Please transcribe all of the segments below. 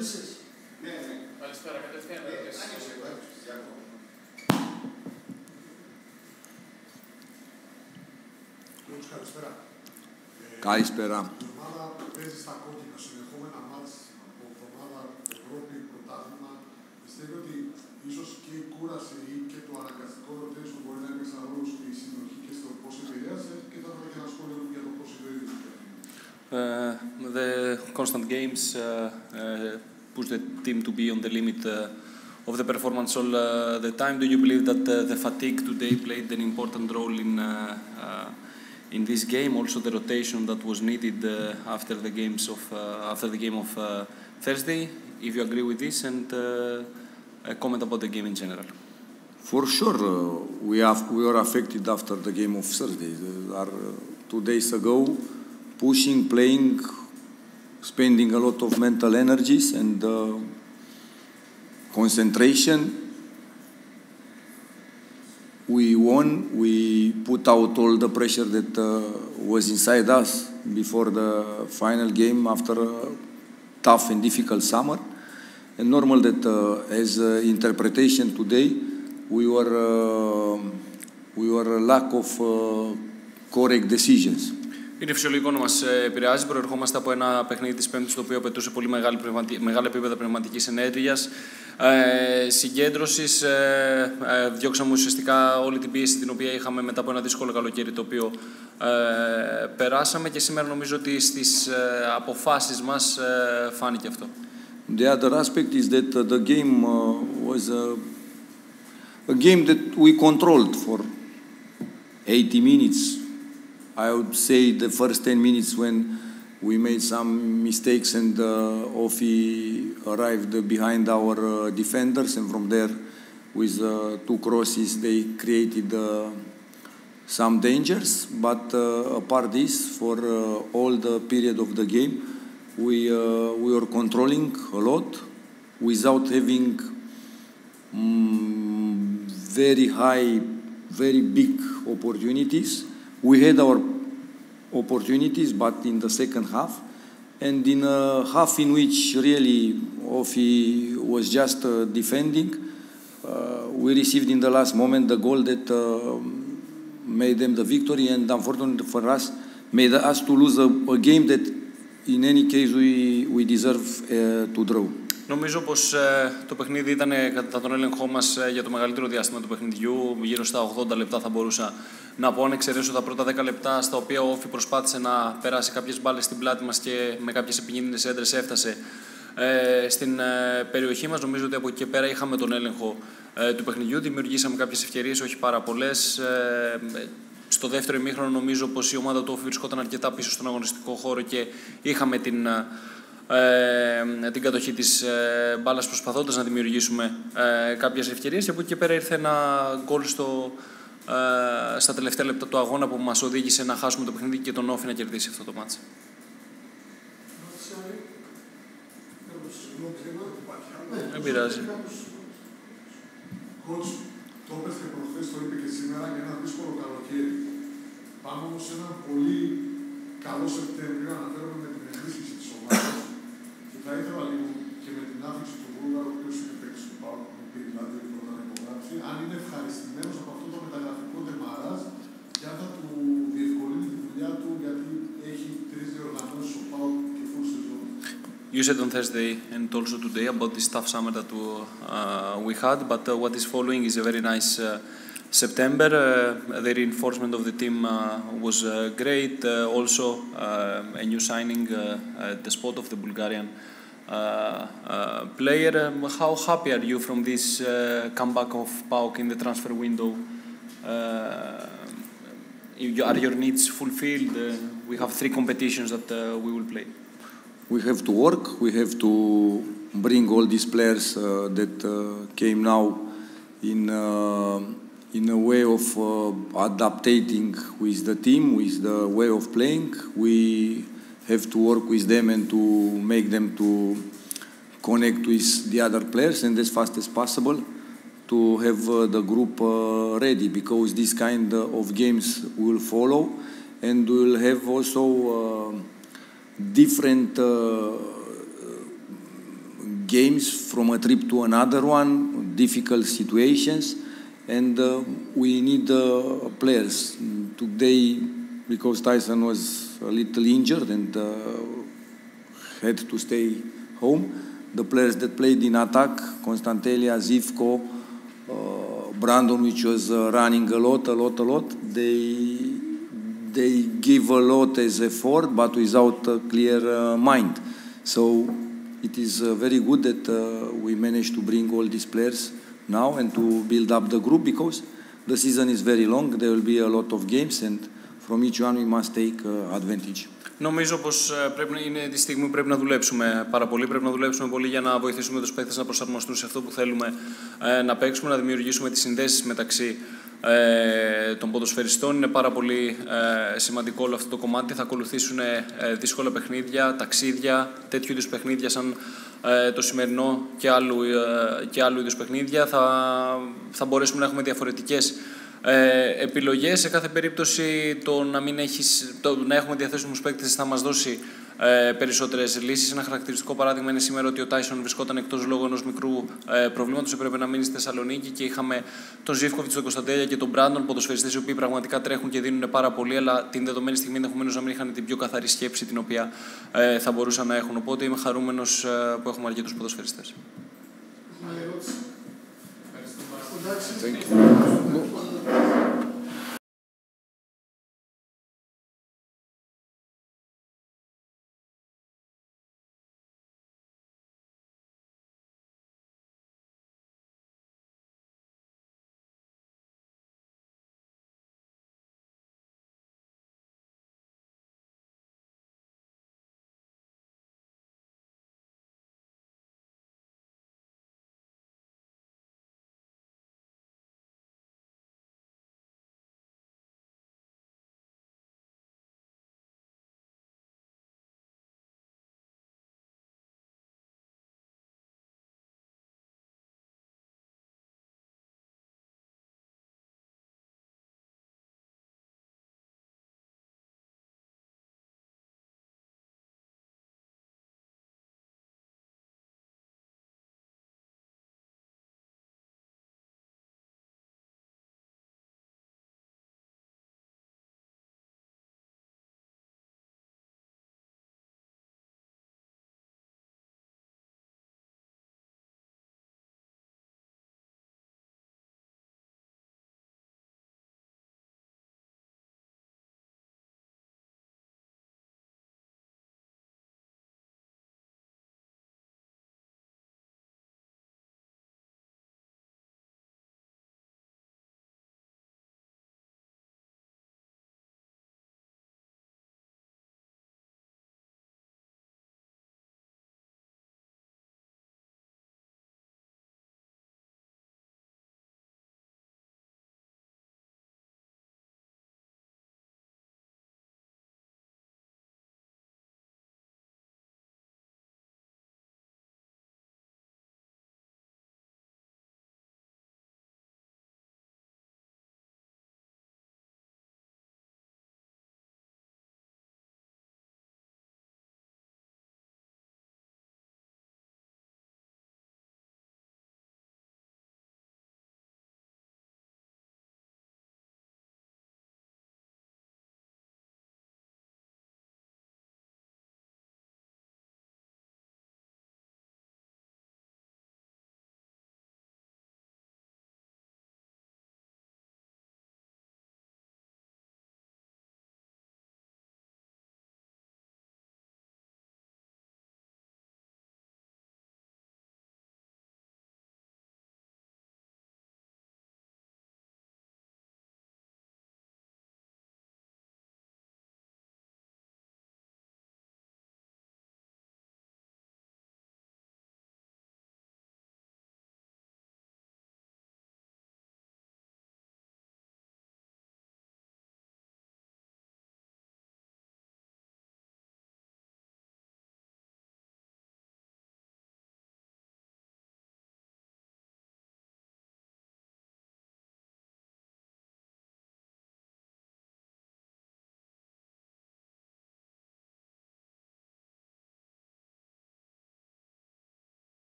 ερωτήσεις. Ναι, ναι. Καλησπέρα, κατευθείαν. Καλησπέρα. Καλησπέρα. Η ομάδα παίζει στα κόκκινα, συνεχόμενα μάτς από εβδομάδα Ευρώπη, πρωτάθλημα. Πιστεύω ότι ίσως και η κούραση ή και το αναγκαστικό rotation μπορεί να είναι ένα ρόλο στη συνοχή και στο πώς επηρέασε και θα ήθελα και ένα σχόλιο για το πώς επηρέασε. The constant games push the team to be on the limit of the performance all the time. Do you believe that the fatigue today played an important role in this game? Also, the rotation that was needed after the game of Thursday. If you agree with this, and a comment about the game in general. For sure, we were affected after the game of Thursday. 2 days ago, pushing, playing, spending a lot of mental energies and concentration. We won. We put out all the pressure that was inside us before the final game after a tough and difficult summer. And normal that as interpretation today, we were lack of correct decisions. Είναι φυσιολογικό να μας επηρεάζει. Προερχόμαστε από ένα παιχνίδι της Πέμπτης, το οποίο απαιτούσε πολύ μεγάλα επίπεδα πνευματικής ενέργειας, συγκέντρωσης. Διώξαμε ουσιαστικά όλη την πίεση την οποία είχαμε μετά από ένα δύσκολο καλοκαίρι, το οποίο περάσαμε, και σήμερα νομίζω ότι στις αποφάσεις μας φάνηκε αυτό. The other aspect is that the game was a game that we controlled for 80 minutes. I would say the first 10 minutes when we made some mistakes and ΟΦΗ arrived behind our defenders, and from there with 2 crosses they created some dangers. But apart this, for all the period of the game, we were controlling a lot without having very high, very big opportunities. We had our opportunities, but in the second half, and in a half in which really ΟΦΗ was just defending, we received in the last moment the goal that made them the victory, and unfortunately for us, made us to lose a game that in any case we deserve to draw. Νομίζω πως το παιχνίδι ήταν κατά τον έλεγχό μας για το μεγαλύτερο διάστημα του παιχνιδιού, γύρω στα 80 λεπτά θα μπορούσα να πω, αν εξαιρέσω τα πρώτα 10 λεπτά, στα οποία ο ΟΦΗ προσπάθησε να περάσει κάποιες μπάλες στην πλάτη μας και με κάποιες επικίνδυνες έντρες έφτασε στην περιοχή μας. Νομίζω ότι από εκεί και πέρα είχαμε τον έλεγχο του παιχνιδιού, δημιουργήσαμε κάποιες ευκαιρίες, όχι πάρα πολλές. Στο δεύτερο ημίχρονο νομίζω πως η ομάδα του ΟΦΗ βρισκόταν αρκετά πίσω στον αγωνιστικό χώρο και είχαμε την κατοχή της μπάλας, προσπαθώντας να δημιουργήσουμε κάποιες ευκαιρίες, και από εκεί και πέρα ήρθε ένα γκολ στα τελευταία λεπτά του αγώνα που μας οδήγησε να χάσουμε το παιχνίδι και τον ΟΦΗ να κερδίσει αυτό το μάτς. Δεν πειράζει. Coach, το είπες και προχθές, το είπε και σήμερα, για ένα δύσκολο καλοκαίρι. Πάμε όμως σε ένα πολύ καλό Σεπτέμβριο, αναφέρομαι με την ενίσχυση της ομάδας, και θα ήθελα λίγο και με την άφηξη του Βούλγαρου, ο οποίος είναι παίκτης του ΠΑΟΚ, που πει δηλαδή ότι όταν υπογράψει, αν είναι ευχαριστημένος από αυτό το μεταγραφικό ντεμαράζ και αν θα του διευκολύνει τη δουλειά του, γιατί έχει 3 διοργανώσεις ο ΠΑΟΚ και full σεζόν. You said on Thursday and also today about this tough summer that we had, but what is following is a very nice September. The reinforcement of the team was great. Also, a new signing at the spot of the Bulgarian player. How happy are you from this comeback of PAOK in the transfer window? Are your needs fulfilled? We have 3 competitions that we will play. We have to work. We have to bring all these players that came now in a way of adapting with the team, with the way of playing. We have to work with them and to make them to connect with the other players, and as fast as possible to have the group ready, because this kind of games will follow, and we will have also different games from a trip to another one, difficult situations, and we need players. Today, because Tyson was a little injured and had to stay home, the players that played in attack, Constantelia, Zivko, Brandon, which was running a lot, they give a lot as effort, but without a clear mind. So it is very good that we managed to bring all these players now and to build up the group, because the season is very long, there will be a lot of games, and from each one we must take advantage. Νομίζω πως είναι τη στιγμή που πρέπει να δουλέψουμε πάρα πολύ. Πρέπει να δουλέψουμε πολύ για να βοηθήσουμε τους παίκτες να προσαρμοστούν σε αυτό που θέλουμε να παίξουμε, να δημιουργήσουμε τις συνδέσεις μεταξύ των ποδοσφαιριστών. Είναι πάρα πολύ σημαντικό όλο αυτό το κομμάτι. Θα ακολουθήσουν δύσκολα παιχνίδια, ταξίδια, τέτοιου είδους παιχνίδια σαν το σημερινό και άλλου είδους παιχνίδια. Θα μπορέσουμε να έχουμε διαφορετικές επιλογές. Σε κάθε περίπτωση το να έχουμε διαθέσιμους παίκτες θα μας δώσει περισσότερες λύσεις. Ένα χαρακτηριστικό παράδειγμα είναι σήμερα ότι ο Τάισον βρισκόταν εκτός λόγω ενός μικρού προβλήματος, έπρεπε να μείνει στη Θεσσαλονίκη και είχαμε τον Ζίβκοβιτς, τον Κωνσταντέλια και τον Μπράντον, ποδοσφαιριστές οι οποίοι πραγματικά τρέχουν και δίνουν πάρα πολύ, αλλά την δεδομένη στιγμή ενδεχομένως να μην είχαν την πιο καθαρή σκέψη την οποία θα μπορούσαν να έχουν. Οπότε είμαι χαρούμενος που έχουμε αρκετούς ποδοσφαιριστές.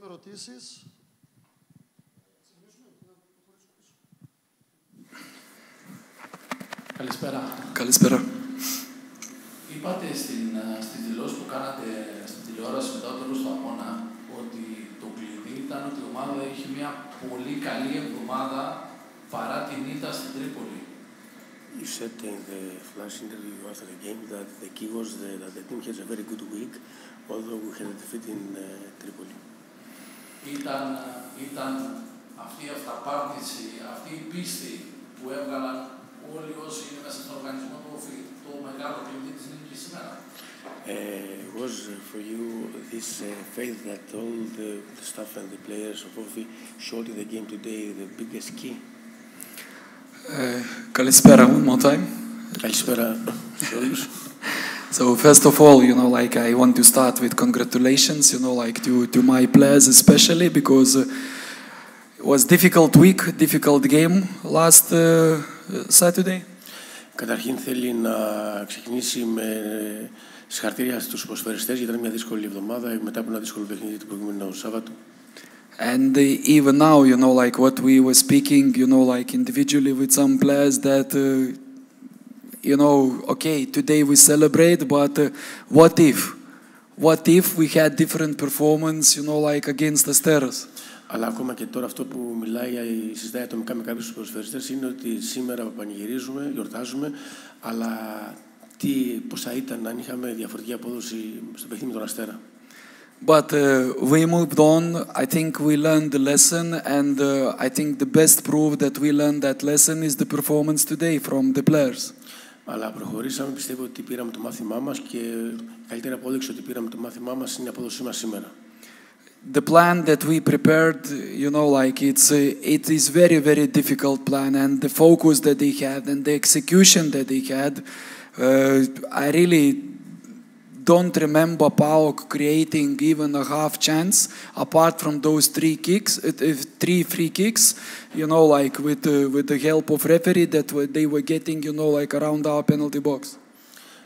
έχουμε ερωτήσεις. Καλησπέρα. Είπατε στη δηλώση που κάνατε στην τηλεόραση μετά το τέλος του αγώνα ότι το κλειδί ήταν ότι η ομάδα είχε μια πολύ καλή εβδομάδα παρά την ήττα στην Τρίπολη. You said in the flash interview after the game that the key was that the team has a very good week, although we had a defeat in Tripoli. Ήταν αυτή η αυταπάρνηση, αυτή η πίστη που έβγαλαν όλοι όσοι είναι μέσα στον οργανισμό του ΟΦΗ, το μεγάλο κλειδί της νίκης σήμερα. Was for you this faith that all the staff and the players of ΟΦΗ showed in the game today the biggest key? Καλησπέρα, one more time. Καλησπέρα σε όλους. So first of all, I want to start with congratulations, to my players especially, because it was difficult week, difficult game last Saturday. Καταρχήν θέλει να ξεκινήσει με συγχαρητήρια στους ποδοσφαιριστές, γιατί ήταν μια δύσκολη εβδομάδα μετά από ένα δύσκολο παιχνίδι του προηγούμενου Σάββατου. And even now, what we were speaking, individually with some players that, okay, today we celebrate, but what if? What if we had different performance, against the Asteras? Αλλά ακόμα και τώρα αυτό που συζητάει ατομικά με κάποιους ποδοσφαιριστές είναι ότι σήμερα πανηγυρίζουμε, γιορτάζουμε, αλλά πώς θα ήταν αν είχαμε διαφορετική απόδοση στο παιχνίδι με τον Αστέρα. But we moved on. I think we learned the lesson, and I think the best proof that we learned that lesson is the performance today from the players. Αλλά προχωρήσαμε, πιστεύω ότι πήραμε το μάθημά μας και η καλύτερη απόδειξη ότι πήραμε το μάθημά μας είναι η απόδοσή μας σήμερα. The plan that we prepared, it is very, very difficult plan, and the focus that they had and the execution that they had, I really don't remember PAOK creating even a half chance, apart from those three free kicks, with the help of referee that they were getting, around our penalty box.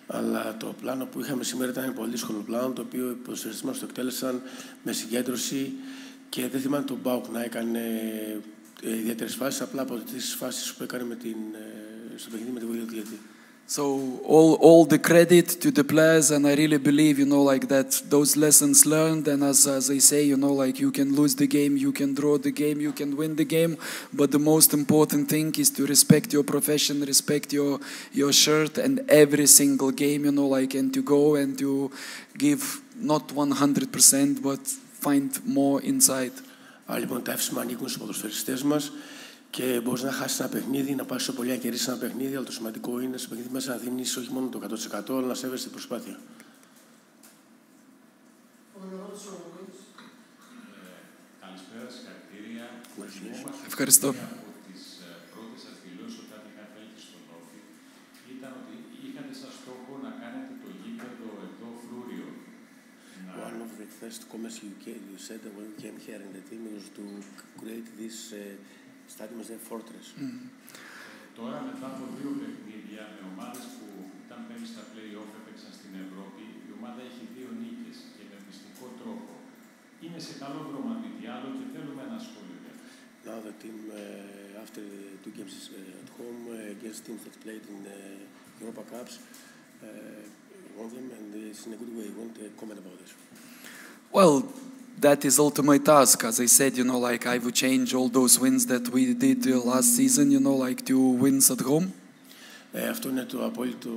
Αλλά το πλάνο που είχαμε σήμερα ήταν ένα πολύ δύσκολο πλάνο, το οποίο οι ποδοσφαιριστές μας το εκτέλεσαν με συγκέντρωση και δεν θυμάμαι τον PAOK να έκανε ιδιαίτερες φάσεις, απλά από τις φάσεις που έκανε στο παιχνίδι με τη βοήθεια του διαιτητή. So all the credit to the players, and I really believe, that those lessons learned, and as I say, you can lose the game, you can draw the game, you can win the game, but the most important thing is to respect your profession, respect your shirt, and every single game, and to go and to give not 100%, but find more inside. Λοιπόν, τα εύσημα ανήκουν στους ποδοσφαιριστές μας. Και μπορείς να χάσεις ένα παιχνίδι, να πας πολύ να κερδίσεις ένα παιχνίδι, αλλά το σημαντικό είναι στο παιχνίδι μέσα να δίνεις όχι μόνο το 100%, αλλά να σέβεσαι την προσπάθεια. Καλησπέρα, συγχαρητήρια. Ευχαριστώ. Από τις πρώτες σας δηλώσεις όταν είχατε έλθει στον ΟΦΗ ήταν ότι είχατε σαν στόχο να κάνετε το γήπεδο εδώ φρούριο. One of the first comments you said when you came here in the team was to create this stadium as a fortress. Τώρα μετά από δύο παιχνίδια με ομάδες που ήταν πέρυσι στα play-off έπαιξαν στην Ευρώπη, η ομάδα έχει 2 νίκες και με πιστικό τρόπο. Είναι σε καλό δρόμο αν μη τι άλλο και θέλουμε ένα σχόλιο για αυτό. Now the team, after 2 games at home against teams that played in Europa Cups, won them and it's in a good way. I want to comment about this. Well, that is ultimate task. As I said, I would change all those wins that we did last season, to wins at home. Αυτό είναι το απόλυτο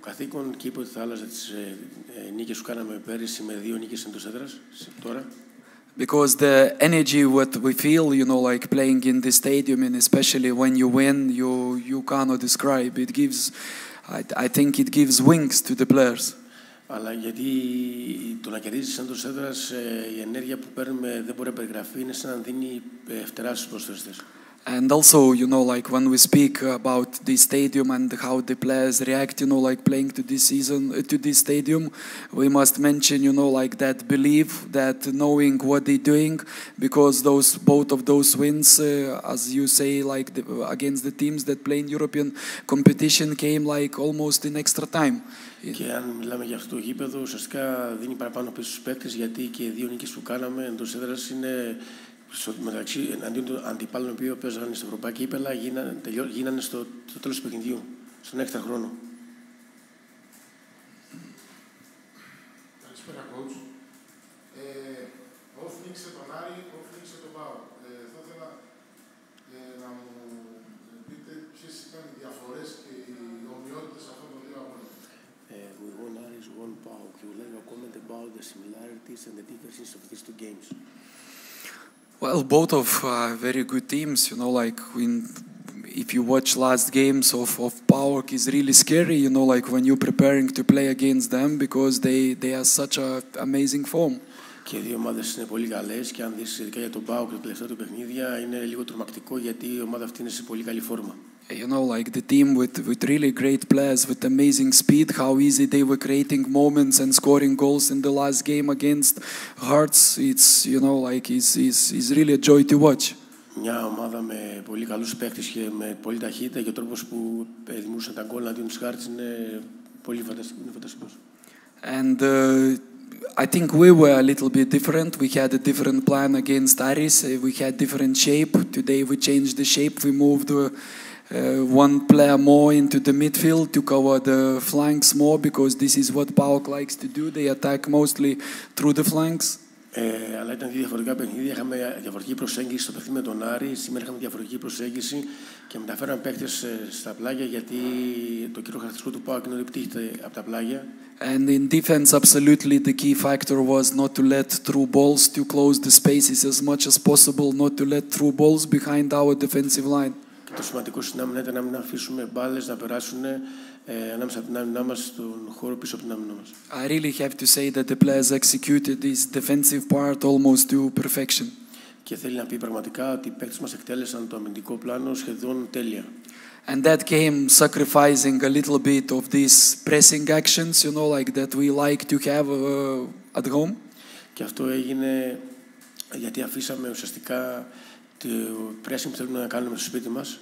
καθήκον και είπε ότι θα άλλαζε τις νίκες που κάναμε πέρυσι με 2 νίκες εντός έδρας τώρα. Because the energy what we feel, playing in the stadium, and especially when you win, you cannot describe. It gives, I think it gives wings to the players. Αλλά γιατί το να κερδίζεις εντός έδρας, η ενέργεια που παίρνουμε δεν μπορεί να περιγραφεί, είναι σαν να δίνει φτερά στους ποδοσφαιριστές. And also, you know, like when we speak about the stadium and how the players react, you know, like playing to this season, to this stadium, we must mention, you know, like that belief, that knowing what they're doing, because both of those wins, as you say, like against the teams that play in European competition, came like almost in extra time. Και αν μιλάμε για αυτό το γήπεδο, ουσιαστικά δίνει παραπάνω πίσω στους παίκτες, γιατί και οι δύο νίκες που κάναμε εντός έδρας είναι μεταξύ εναντίον των αντιπάλων που παίζανε στα ευρωπαϊκά κύπελα, γίνανε στο τέλος του παιχνιδιού, στον έξτρα χρόνο. Καλησπέρα, coach. Όσο νίκησε τον Άρη, όσο νίκησε τον ΠΑΟΚ. Θα ήθελα να μου πείτε ποιες ήταν οι διαφορές και οι ομοιότητες αυτών των δύο αγώνων. We won Aris, won PAOK. You would like to comment about the similarities and the differences of these two games? Well, both of very good teams, you know, like if you watch last games of PAOK, is really scary, you know, like when you're preparing to play against them, because they are such a amazing form. Και οι δύο ομάδες είναι πολύ καλές, και αν δεις ειδικά για τον PAOK τα τελευταία του παιχνίδια, είναι λίγο τρομακτικό, γιατί η ομάδα αυτή είναι σε πολύ καλή φόρμα. You know, like the team with really great players, with amazing speed, how easy they were creating moments and scoring goals in the last game against Hearts. It's, you know, like is really a joy to watch. Μια ομάδα με πολύ καλούς παίκτες και με πολύ ταχύτητα, και ο τρόπος που δημιουργούσαν τα γκολ αντίον τους Hearts είναι πολύ φανταστικός. And I think we were a little bit different. We had a different plan against Aris. We had different shape. Today we changed the shape. We moved one player more into the midfield to cover the flanks more, because this is what PAOK likes to do. They attack mostly through the flanks. Αλλά ήταν δύο διαφορετικά παιχνίδια. Είχαμε διαφορετική προσέγγιση στο παιχνίδι με τον Άρη. Σήμερα είχαμε διαφορετική προσέγγιση και μεταφέραμε παίκτες στα πλάγια, γιατί το κύριο χαρακτηριστικό του PAOK είναι ότι πτύχεται από τα πλάγια. And in defense, absolutely, the key factor was not to let through balls, to close the spaces as much as possible, not to let through balls behind our defensive line. Και το σημαντικό στην άμυνα ήταν να μην αφήσουμε μπάλες να περάσουν ανάμεσα από την άμυνά μας στον χώρο πίσω από την άμυνά μας. I really have to say that the players executed this defensive part almost to perfection. Και θέλει να πει πραγματικά ότι οι παίκτες μας εκτέλεσαν το αμυντικό πλάνο σχεδόν τέλεια. And that came sacrificing a little bit of these pressing actions, you know, like that we like to have at home. Και αυτό έγινε γιατί αφήσαμε ουσιαστικά το pressing που θέλουμε να κάνουμε στο σπίτι μας.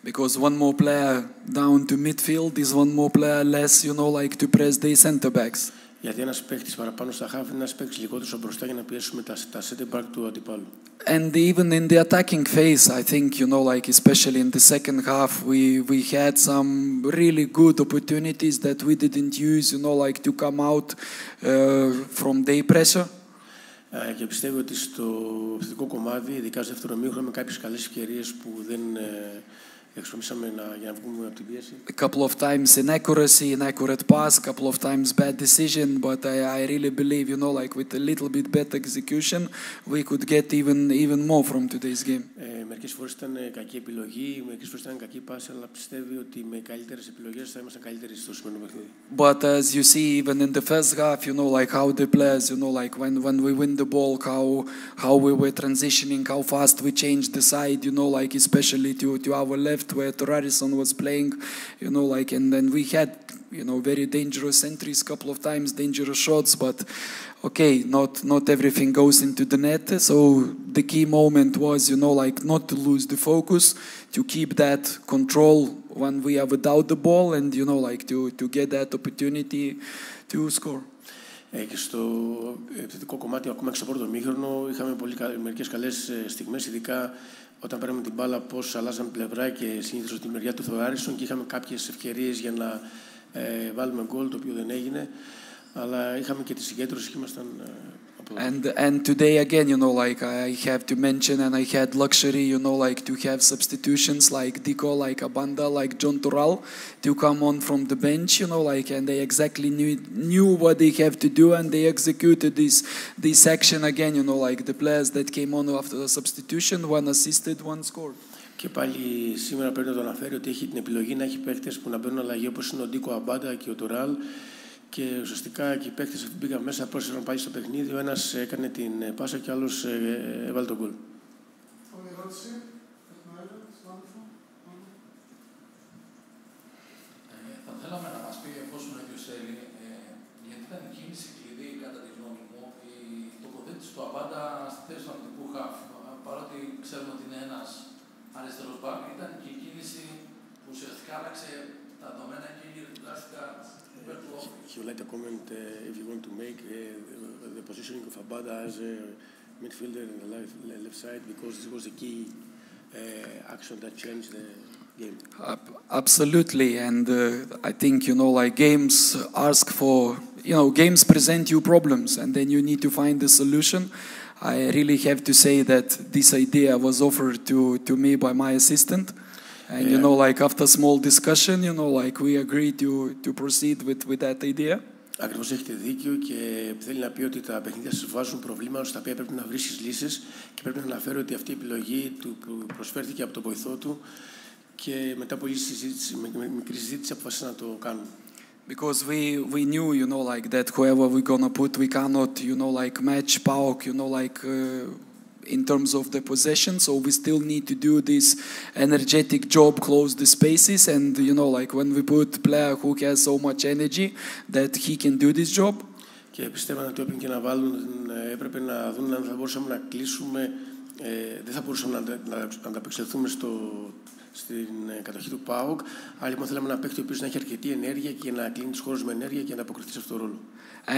Because one more player down to midfield is one more player less, you know, like to press the center backs. Γιατί ένας παίκτης παραπάνω στα half είναι ένας παίκτης λιγότερο μπροστά για να πιέσουμε τα center back του αντιπάλου. And even in the attacking phase, I think, you know, like especially in the second half, we had some really good opportunities that we didn't use, you know, like to come out from their pressure. Και πιστεύω ότι στο επιθετικό κομμάτι, ειδικά στο δεύτερο μήχρονο, με κάποιες καλές ευκαιρίες που δεν εξομίσαμε για να βγούμε από την πίεση. A couple of times inaccuracy, inaccurate pass, couple of times bad decision, but I really believe, you know, like with a little bit better execution, we could get even more from today's game. Μερικές φορές ήταν κακή επιλογή, μερικές φορές ήταν κακή πάση, αλλά πιστεύει ότι με καλύτερες επιλογές θα ήμασταν καλύτεροι στο σημερινό παιχνίδι. But as you see, even in the first half, you know, like how the players, you know, like when we win the ball, how we were transitioning, how fast we changed the side, you know, like especially to our left, where Torarison was playing, you know, like, and then we had, you know, very dangerous entries, couple of times dangerous shots, but okay, not everything goes into the net. So the key moment was, you know, like not to lose the focus, to keep that control when we are without the ball, and you know, like to get that opportunity to score. Και στο επιθετικό κομμάτι, ακόμα και στο πρώτο μήχρονο, είχαμε μερικές καλές στιγμές, ειδικά όταν παίρναμε την μπάλα, πώς αλλάζαμε πλευρά και συνήθως τη μεριά του Θεοάρισον, και είχαμε κάποιες ευκαιρίες για να βάλουμε γκολ, το οποίο δεν έγινε, αλλά είχαμε και τη συγκέντρωση και ήμασταν And today again, you know, like I have to mention, and I had luxury, you know, like to have substitutions like Diko, like Abanda, like John Toral to come on from the bench, you know, like, and they exactly knew what they have to do, and they executed this action again, you know, like the players that came on after the substitution, one assisted, one scored. Και πάλι σήμερα πρέπει να το αναφέρει ότι έχει την επιλογή να έχει παίκτες που να μπαίνουν αλλαγή, όπως είναι ο Ντίκο Αμπάντα και ο Τοράλ. Και ουσιαστικά και οι παίκτες που μπήκαν μέσα πρόσφεραν πάλι στο παιχνίδι. Ο ένας έκανε την πάσα και ο άλλος έβαλε τον γκολ. Ερώτηση. Σέλη, γιατί ήταν η κίνηση κλειδί, κατά τη γνώμη μου, η τοποθέτηση του Αμπάντα στη θέση του αμυντικού χαφ. Παρότι ξέρουμε ότι είναι ένας αριστερός μπακ, ήταν και η κίνηση που ουσιαστικά άλλαξε τα δεδομένα και η τουλάχιστον υπέρ του ΟΦΗ. He would like to comment if you want to make the positioning of Abada as a midfielder in the left side, because this was the key action that changed the game. Absolutely, and I think, you know, like games ask for, you know, games present you problems and then you need to find a solution. I really have to say that this idea was offered to me by my assistant. And, you know, like after small discussion, you know, like we agreed to proceed with that idea. Ακριβώς έχετε δίκιο και θέλει να πει ότι τα παιχνίδια σας βάζουν προβλήματα στα οποία πρέπει να βρίσκεις λύσεις και πρέπει να αναφέρω ότι αυτή η επιλογή του προσφέρθηκε από τον βοηθό του και μετά από μικρή συζήτηση αποφάσισαν να το κάνουν. Because we knew, you know, like that whoever we're gonna put, we cannot, you know, like match PAOK, you know, like in terms of the possession, so we still need to do this energetic job, close the spaces, and, you know, like when we put player who has so much energy that he can do this job. Και πιστεύαν ότι όποιον και να βάλουν έπρεπε να δουν αν θα μπορούσαμε να κλείσουμε, δεν θα μπορούσαμε να ανταπεξελθούμε στην κατοχή του ΠΑΟΚ, αλλά λοιπόν θέλαμε ένα παίκτη ο οποίος να έχει αρκετή ενέργεια και να κλείνει τους χώρους με ενέργεια και να αποκριθεί σε αυτόν τον ρόλο.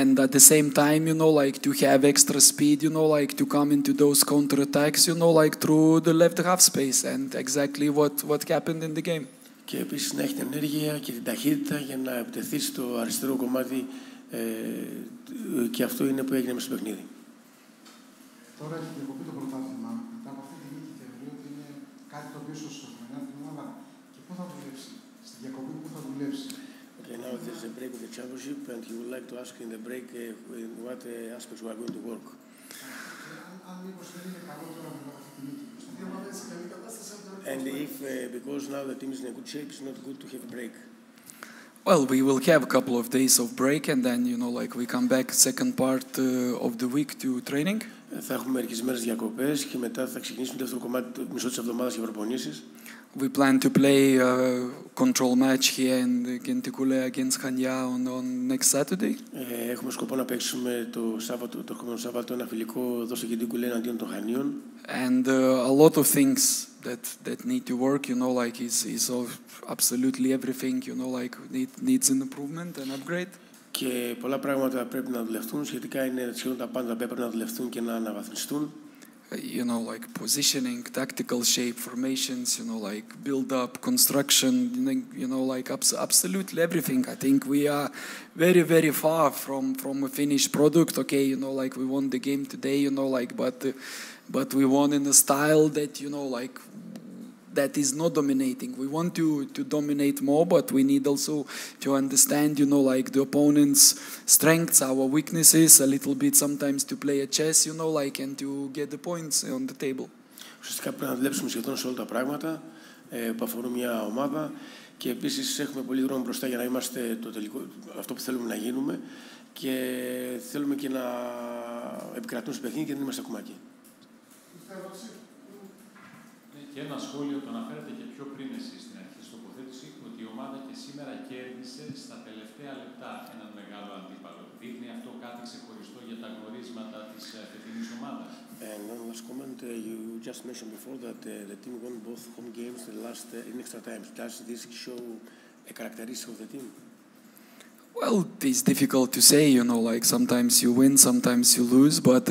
And at the same time, you know, like to have extra speed, you know, like to come into those counter-attacks, you know, like through the left half space, and exactly what happened in the game. Και επίσης να έχει την ενέργεια και την ταχύτητα για να επιτεθεί στο αριστερό κομμάτι και αυτό είναι που έγινε μες στο παιχνίδι. Τώρα έχει διακοπεί το πρωτάθλημα. Μετά από αυτή τη νίκη θεωρεί ότι είναι κάτι το οποίο ίσως στο χρονιά την ομάδα και πού θα δουλέψει, στη διακοπή πού θα δουλέψει. Okay, now there's a break of the championship and he would like to ask in the break in what aspects we are going to work. Αν μήπως δεν είναι καλό τώρα με αυτή τη νίκη. Η ομάδα είναι σε καλή κατάσταση. And if because now the team is in a good shape, it's not good to have a break. Well, we will have a couple of days of break and then, you know, like we come back second part of the week to training. Θα έχουμε μερικές μέρες διακοπές και μετά θα ξεκινήσουμε το δεύτερο κομμάτι, το μισό της εβδομάδας για προπονήσεις. We plan to play a control match here in Gentikule against Khania on next Saturday. Έχουμε σκοπό να παίξουμε το ερχόμενο Σάββατο ένα φιλικό εδώ στο Gentikule εναντίον των Χανίων. And a lot of things that need to work, you know, like is absolutely everything, you know, like needs an improvement and upgrade. Και πολλά πράγματα πρέπει να δουλευτούν, σχετικά είναι σχεδόν τα πάντα που πρέπει να δουλευτούν και να αναβαθμιστούν. You know, like positioning, tactical shape, formations, you know, like build-up, construction, you know, like absolutely everything. I think we are very, very far from a finished product. Okay, you know, like we won the game today, you know, like, but we won in a style that, you know, like, that is not dominating. We want to dominate more, but we need also to understand, you know, like the opponent's strengths, our weaknesses, a little bit sometimes to play a chess, you know, like, and to get the points on the table. Ουσιαστικά πρέπει να δουλέψουμε σχεδόν σε όλα τα πράγματα που αφορούν μια ομάδα και επίσης έχουμε πολύ δρόμο μπροστά για να είμαστε το τελικό, αυτό που θέλουμε να γίνουμε και θέλουμε και να επικρατούμε στο παιχνίδι και δεν είμαστε ακόμα εκεί. Και ένα σχόλιο, το αναφέρατε και πιο πριν εσείς στην αρχή της τοποθέτησης, ότι η ομάδα και σήμερα κέρδισε στα τελευταία λεπτά έναν μεγάλο αντίπαλο. Δείχνει αυτό κάτι ξεχωριστό για τα γνωρίσματα της φετινής ομάδας? And one last comment, you just mentioned before that the team won both home games in extra time. Does this show a characteristic of the team? Well, it's difficult to say, you know, like sometimes you win, sometimes you lose, but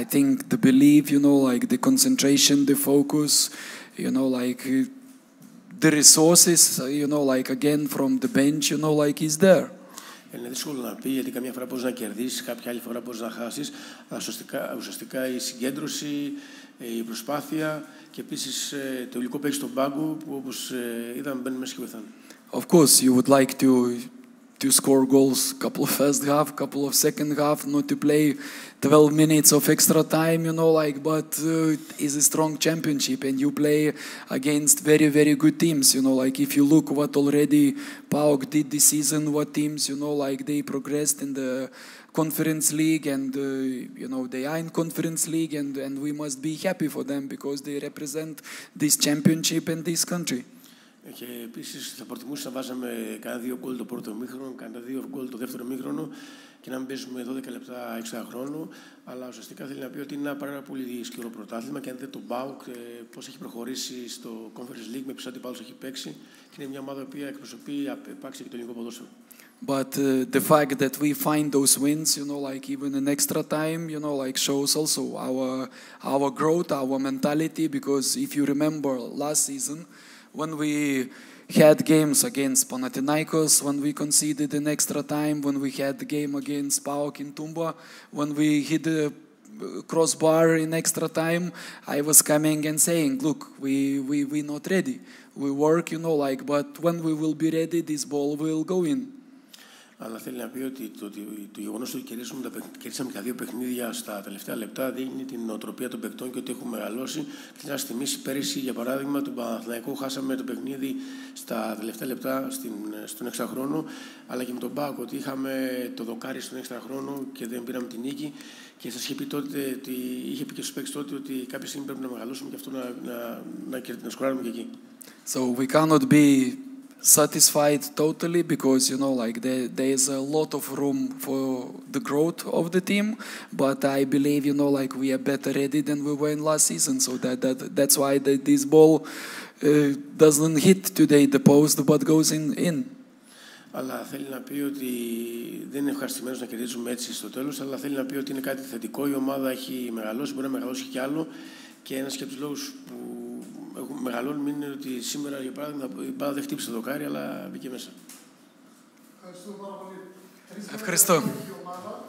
I think the belief, you know, like the concentration, the focus, you know, like the resources, you know, like again from the bench, you know, like is there. Είναι δύσκολο να πει, γιατί καμιά φορά μπορείς να κερδίσεις, κάποια άλλη φορά μπορείς να χάσεις. Αλλά ουσιαστικά η συγκέντρωση, η προσπάθεια και επίσης το υλικό που έχει στον πάγκο, που όπως είδαμε μπαίνουν μέσα και βοηθάνε. Of course, you would like to score goals, couple of first half, couple of second half, not to play 12 minutes of extra time, you know, like, but it's a strong championship and you play against very, very good teams, you know, like if you look what already PAOK did this season, what teams, you know, like they progressed in the Conference League and, you know, they are in Conference League and we must be happy for them because they represent this championship and this country. Και επίσης θα προτιμούσα να βάζαμε κανένα 2 γκολ το πρώτο μήχρονο, κανένα 2 γκολ το δεύτερο μήχρονο και να μην παίζουμε 12 λεπτά έξτρα χρόνο. Αλλά ουσιαστικά θέλει να πει ότι είναι ένα πάρα πολύ σκληρό πρωτάθλημα και αν δείτε τον ΠΑΟΚ πώς έχει προχωρήσει στο Conference League, με ποιους αντιπάλους έχει παίξει, και είναι μια ομάδα που εκπροσωπεί επάξια και το ελληνικό ποδόσφαιρο. But the fact that we find those wins, like even in extra time, shows also our growth, our mentality. Because if you remember last season, when we had games against Panathinaikos, when we conceded in extra time, when we had the game against PAOK in Tumba, when we hit the crossbar in extra time, I was coming and saying, look, we're not ready. We work, but when we will be ready, this ball will go in. Αλλά θέλει να πει ότι το γεγονός ότι κερδίσαμε και 2 παιχνίδια στα τελευταία λεπτά δείχνει την νοοτροπία των παικτών και ότι έχουμε μεγαλώσει. Θέλω να θυμίσει πέρυσι, για παράδειγμα, τον Παναθηναϊκό χάσαμε το παιχνίδι στα τελευταία λεπτά στον εξαχρόνο, αλλά και με τον ΠΑΟΚ ότι είχαμε το δοκάρι στον εξαχρόνο και δεν πήραμε την νίκη. Και σας είχε πει τότε, είχε πει και στους παίκτες τότε, ότι κάποια στιγμή πρέπει να μεγαλώσουμε και αυτό να σκοράρουμε και εκεί. So we cannot be satisfied totally because there is a lot of room for the growth of the team, but I believe we are better ready than we were in last season, so that's why this ball doesn't hit today the post but goes in. Αλλά θέλει να πει ότι δεν είναι ευχαριστημένος να κερδίζουμε έτσι στο τέλος, αλλά θέλει να πει ότι είναι κάτι θετικό. Η ομάδα έχει μεγαλώσει, μπορεί να μεγαλώσει κι άλλο, και ένας και από τους λόγους που μεγαλώνουμε είναι ότι σήμερα, για παράδειγμα, η μπάλα δεν χτύπησε το δοκάρι, αλλά μπήκε μέσα. Ευχαριστώ πάρα πολύ. Ευχαριστώ. Η ομάδα,